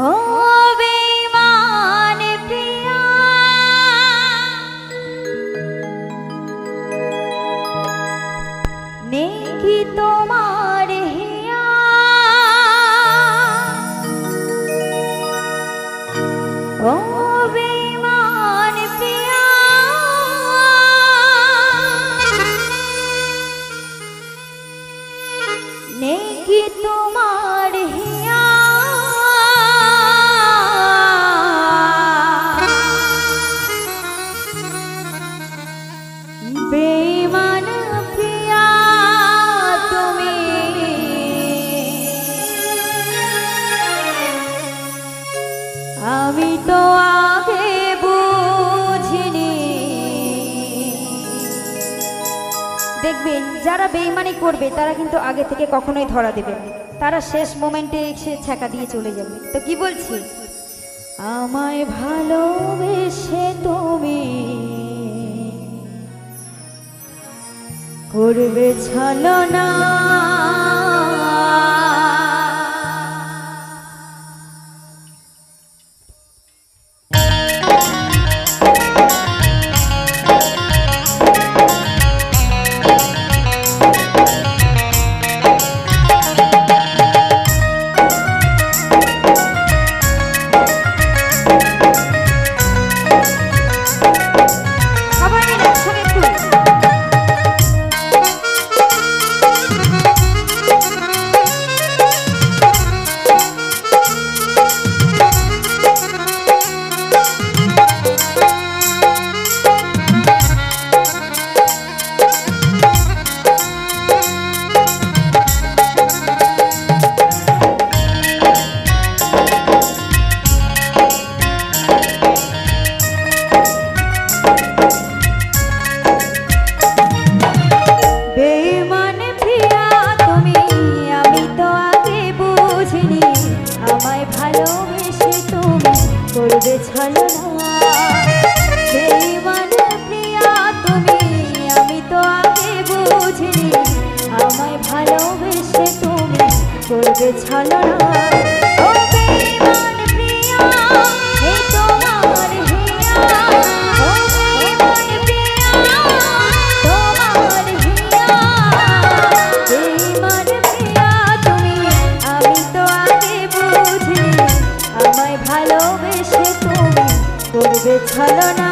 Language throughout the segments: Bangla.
ও বেঈমান প্রিয়া, নেই কি তোমার হিয়া, ও বেঈমান প্রিয়া, নেই কি তোমার হিয়া, বেঈমান প্রিয়া তুমি, আমি তো আগে বুঝিনি। দেখবেন যারা বেঈমানি করবে তারা কিন্তু আগে থেকে কখনোই ধরা দেবে না, তারা শেষ মোমেন্টে এসে ছ্যাঁকা দিয়ে চলে যাবে। তো কি বলছি, আমায় ভালোবেসে তুমি করবে ছলনা, করবে ছলনা, বেঈমান প্রিয়া তুমি, আমি তো আগে বুঝিনি, আমায় ভালোবেসে তুমি করবে ছলনা। ও বেঈমান প্রিয়া, এই তোমার হিয়া, ও বেঈমান প্রিয়া, তোমার হিয়া, বেঈমান প্রিয়া তুমি, আমি তো আগে বুঝিনি, আমায় ভালোবেসে তুমি করবে ছলনা।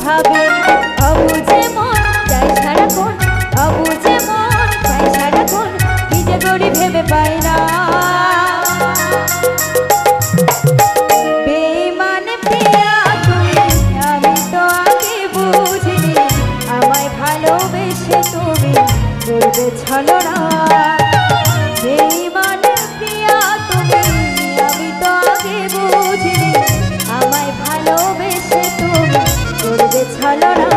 ভাবে, অবুঝে মন চাই সারাক্ষণ, অবুঝে মন চাই সারাক্ষণ, কি যে করি ভেবে পাই না। বেঈমান প্রিয়া তুমি, আমি তো আগে বুঝিনি, আমায় ভালোবেসে তুমি করবে ছলনা। বেঈমান প্রিয়া তুমি, আমি তো আগে বুঝিনি, আমায় ভালোবেসে তুমি করবে ছলনা।